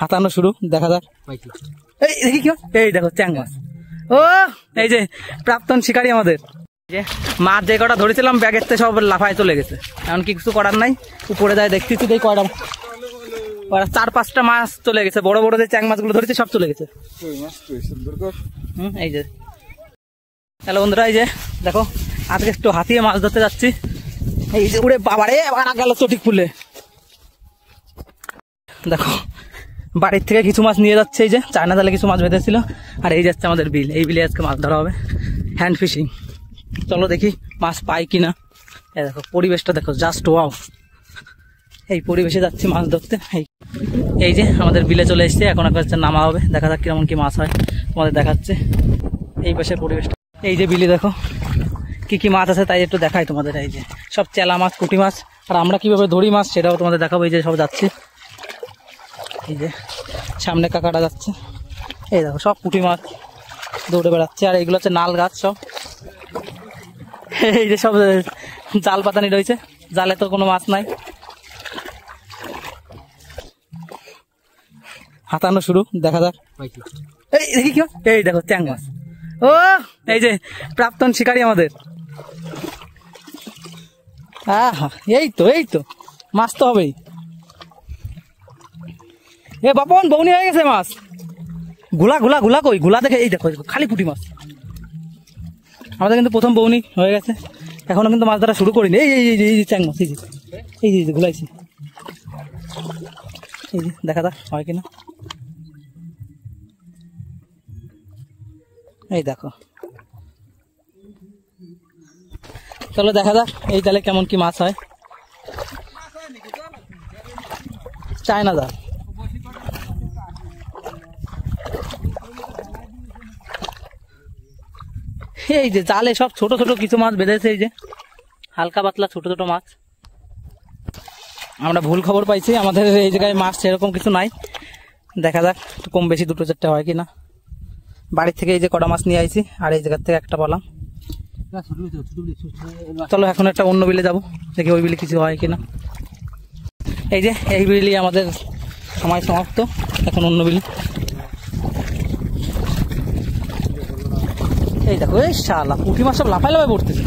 হাতানো শুরু, দেখা যাক। এই দেখি কি, এই দেখো চ্যাং মাছ। ও এই যে প্রাক্তন শিকারী আমাদের, যে মাছ যে কটা ধরেছিলাম ব্যাগের থেকে সব লাফায় চলে গেছে। এখন কিছু করার নাই, উপরে যায় দেখতেছি এই কয়টা 4-5টা মাছ চলে গেছে, বড় বড় যে চ্যাং মাছগুলো ধরেছে সব চলে গেছে। এই যে হ্যালো বন্ধুরা, এই যে দেখো আজকে একটু হাতিয়ে মাছ ধরতে যাচ্ছি। এই যে উড়ে বাবারে আবার গেল চটিক ফুলে। দেখো বাড়ির থেকে কিছু মাছ নিয়ে যাচ্ছে, এই যে চায়না জালে কিছু মাছ বেঁধেছিল। আর এই যাচ্ছে আমাদের বিল, এই বিলে আজকে মাছ ধরা হবে, হ্যান্ড ফিশিং। চলো দেখি মাছ পাই কিনা। এই দেখো পরিবেশটা দেখো, জাস্ট ওয়াও। এই পরিবেশে যাচ্ছি মাছ ধরতে। এই যে আমাদের বিলে চলে এসছে, এখন একটা নামা হবে, দেখা যাক কিরকম কি মাছ হয়, তোমাদের দেখাচ্ছে এই পাশের পরিবেশটা। এই যে বিলে দেখো কি কি মাছ আছে তাই একটু দেখাই তোমাদের। এই যে সব চেলা মাছ, পুঁটি মাছ, আর আমরা কিভাবে ধরি মাছ সেটাও তোমাদের দেখাবো। এই যে সব যাচ্ছে, এই যে সামনে কাকাটা যাচ্ছে, এই দেখো সব পুঁটি মাছ দৌড়ে বেড়াচ্ছে। আর এইগুলো হচ্ছে নাল গাছ সব। এই যে সব জাল পাতানি রয়েছে, জালে তো কোনো মাছ নাই। হাতানো শুরু, দেখা যাক। এই দেখি কি, এই দেখো চ্যাং মাছ। ও এই যে প্রাক্তন শিকারী আমাদের। এই তো মাছ তো হবেই। এ বাপন বউনি হয়ে গেছে মাছ। গুলা গুলা গুলা কই, গুলা দেখে এই দেখো খালি পুঁটি মাছ। আমাদের কিন্তু প্রথম বউনি হয়ে গেছে, এখনো কিন্তু মাছ ধরা শুরু করিনি। এই যে চ্যাং মাছ, এই যে গুলাইছি। এই যে দেখা যাক হয় কিনা। এই দেখো, চলো দেখা যাক এই জালে কেমন কি মাছ হয়। চায়না জাল। এই যে জালে সব ছোট ছোট কিছু মাছ বেঁধেছে, এই যে হালকা পাতলা ছোট ছোট মাছ। আমরা ভুল খবর পাইছি, আমাদের এই জায়গায় মাছ সেরকম কিছু নাই। দেখা যাক একটু কম বেশি 2-4টা হয় কিনা। বাড়ির থেকে এই যে কটা মাছ নিয়ে আইছি, আর এই জায়গার থেকে একটা পালাম। চলো এখন একটা অন্য বিলে যাবো, দেখি ওই বিলে কিছু হয় কিনা। এই যে এই বিলি আমাদের সময় সমাপ্ত, এখন অন্য বিলি। এই দেখো এই শালা পুঁটি মাছ সব লাফাই লাফাই পড়তেছে।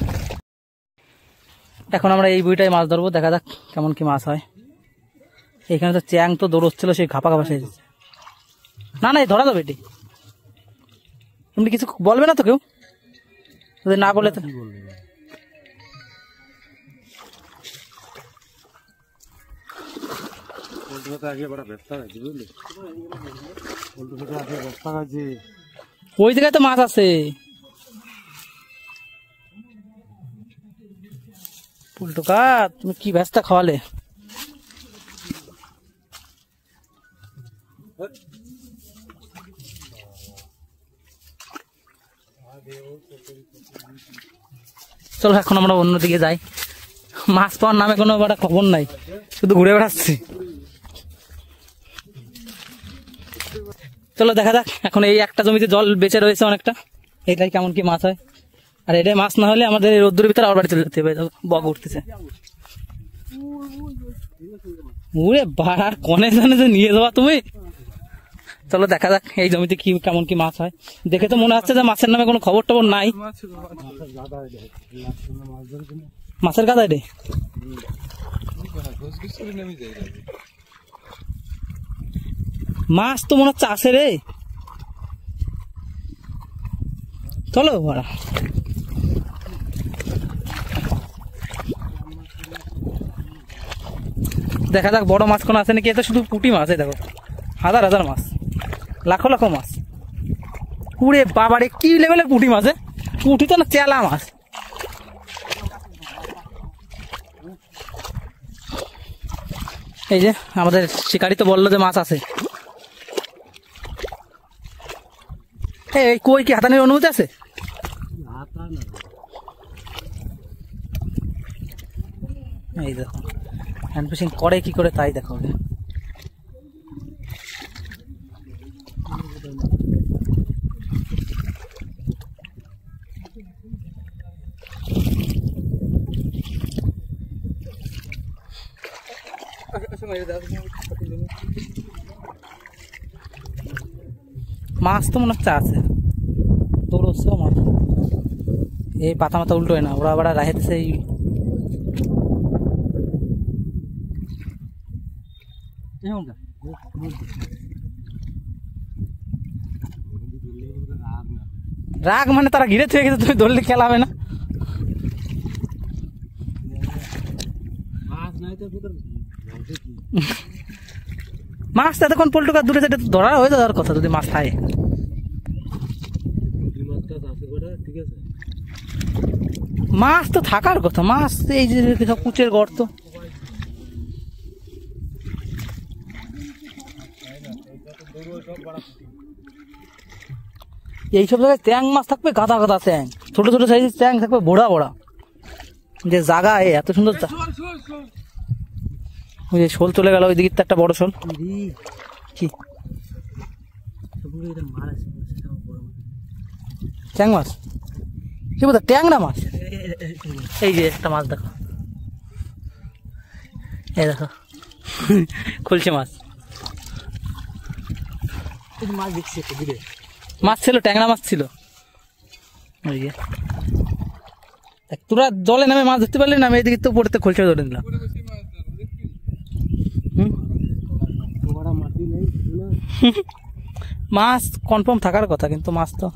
এখন আমরা এই বইটাই মাছ ধরবো, দেখা যাক কেমন কি মাছ হয়। এইখানে তো চ্যাং তো দৌড়চ্ছিল, সেই ঘাপা ঘাপা সেজেছে। না এই ধরা যাবে এটি। তুমি কিছু বলবে না তো কেউ? যদি না বলে তো ওই জায়গায় তো মাছ আছে। পুলটুকা তুমি কি ব্যস্ত খাওয়ালে? চলো এখন আমরা অন্যদিকে যাই। মাছ পাওয়ার নামে কোনো খবর নাই, শুধু ঘুরে বেড়াচ্ছি। চলো দেখা যাক, এখন এই একটা জমিতে জল বেঁচে রয়েছে অনেকটা, এটাই কেমন কি মাছ হয়। আর এটাই মাছ না হলে আমাদের রোদ্দুরের ভিতরে আবার বাড়ি চলে যেতে হবে। বগ উঠতেছে, উড়ে বাড়ার কনে জানে যে নিয়ে যাওয়া তুমি। চলো দেখা যাক এই জমিতে কি কেমন কি মাছ হয়। দেখে তো মনে হচ্ছে যে মাছের নামে কোনো খবর টবর নাই। মাছের গাদা রে, মাছ তো মনে হচ্ছে আছে রে। চলো দেখা যাক বড় মাছ কোন আছে নাকি। এটা শুধু পুঁটি মাছ, দেখো হাজার হাজার মাছ, লাখো লাখো মাছ। উড়ে বাবারে কি লেভেলের পুঁটি মাছ! পুঁটি তো না, চেলা মাছ। এই যে আমাদের শিকারি তো বললো যে মাছ আছে। এই কই কি হাতানির অনুমতি আছে? এই দেখো হ্যান্ড ফিশিং করে কি করে তাই দেখো। মাছ তো মনে হচ্ছে আছে, দৌড়ছেও মাছ। এই পাতা মাথা উল্টো হয় না, ওরা আবার রাহেতেছে এই রাগ মানে তারা ঘিরে থেকে গেছে, তুমি ধরলে খেলা হবে না। মাছ এতক্ষণ পল্টুকার দূরে সেটা ধরা হয়ে যাওয়ার কথা যদি মাছ খায়। মাছ তো থাকার কথা, মাছ এই যে সব কুচের গর্ত। এইসব জায়গায় ট্যাং মাছ থাকবে, গাদা গাদা ট্যাং, ছোট ছোট সাইজের ট্যাং থাকবে, বড়া বড়া যে জায়গা এত সুন্দর। ওই যে শোল চলে গেল, ওই দিকে একটা বড় শোল। কি ট্যাং মাছ? কি বলতো ট্যাংরা মাছ? এই যে একটা মাছ দেখো, এই দেখো খুলছে মাছ। মাছ দেখছি, মাছ ছিল, ট্যাংরা মাছ ছিল। ওই যে তোরা জলে নামে মাছ ধরতে পারলি না, আমি এদিকে তো পড়তে খুলছে ধরে নিলাম। মাছ কনফার্ম থাকার কথা, কিন্তু মাছ তো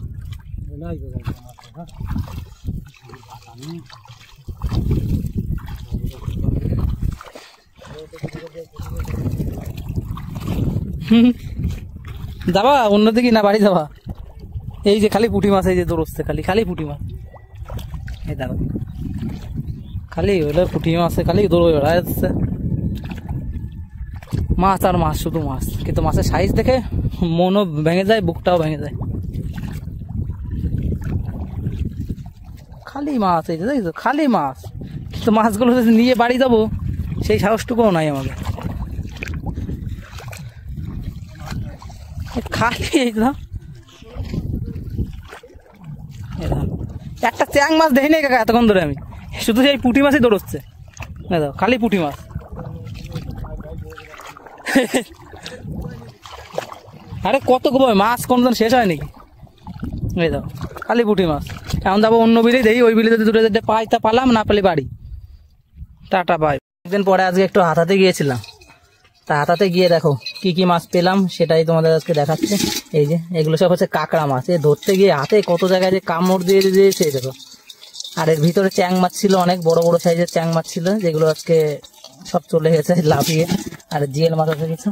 যাবা অন্যদিকে না বাড়ি যাবা? এই যে খালি পুঁটি মাছ, এই যে দৌড়চ্ছে খালি খালি পুঁটি মাছ। এই দেখো খালি হলো পুঁটি মাছ, খালি দৌড়ে বেড়া যাচ্ছে। মাছ আর মাছ, শুধু মাছ, কিন্তু মাছের সাইজ দেখে মনও ভেঙে যায়, বুকটাও ভেঙে যায়। খালি মাছ, এই যে দেখছো খালি মাছ, কিন্তু মাছগুলো যদি নিয়ে বাড়ি যাবো সেই সাহসটুকুও নাই আমাদের। খালি একটা চ্যাং মাছ দেখি নাই কাকা এতক্ষণ ধরে আমি, শুধু সেই পুঁটি মাছই দৌড়চ্ছে। খালি পুঁটি মাছ। আরে কত গোবর মাছ, কোনদিন শেষ হয় নাকি? এই দাও খালি পুঁটি মাছ। এখন যাবো অন্য বিলে, দেখি ওই বিলে যদি দূরে যেতে পাই তা পালাম, না পেলে বাড়ি। Tata bye. একদিন পরে আজকে একটু হাতাতে গিয়েছিলাম, তা হাতাতে গিয়ে দেখো কি কি মাছ পেলাম সেটাই তোমাদের আজকে দেখাচ্ছে। এই যে এগুলো সব হচ্ছে কাঁকড়া মাছ। এ ধরতে গিয়ে হাতে কত জায়গায় যে কামড় দিয়ে দিয়েছে দেখো। আর এর ভিতরে চ্যাং মাছ ছিল, অনেক বড় বড় সাইজের চ্যাং মাছ ছিল, যেগুলো আজকে সব চলে গেছে লাফিয়ে। আর জিএল মাছ আছে কিছু।